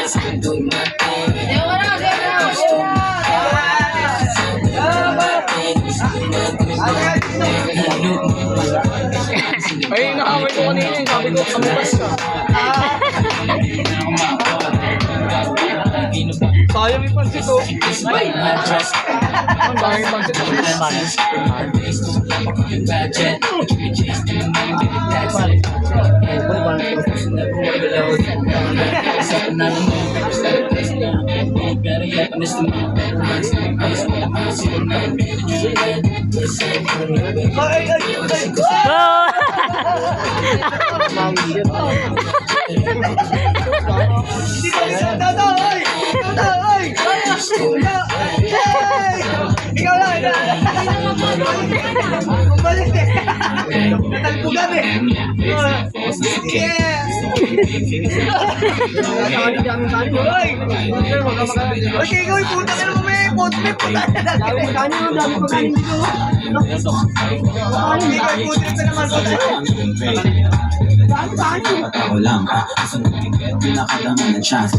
Ay, nakamay ko kanina yung sabi ko, kamukas ka. Sayang yung pansit oh. Ang dami yung pansit oh. Ikaw lang, balik eh. Natalpugan eh. Okay, ikaw yung puta ka naman may pot me puta. Dami pagkanin dito. Ikaw yung puta ka naman Ako lang, pinakadama ng chance.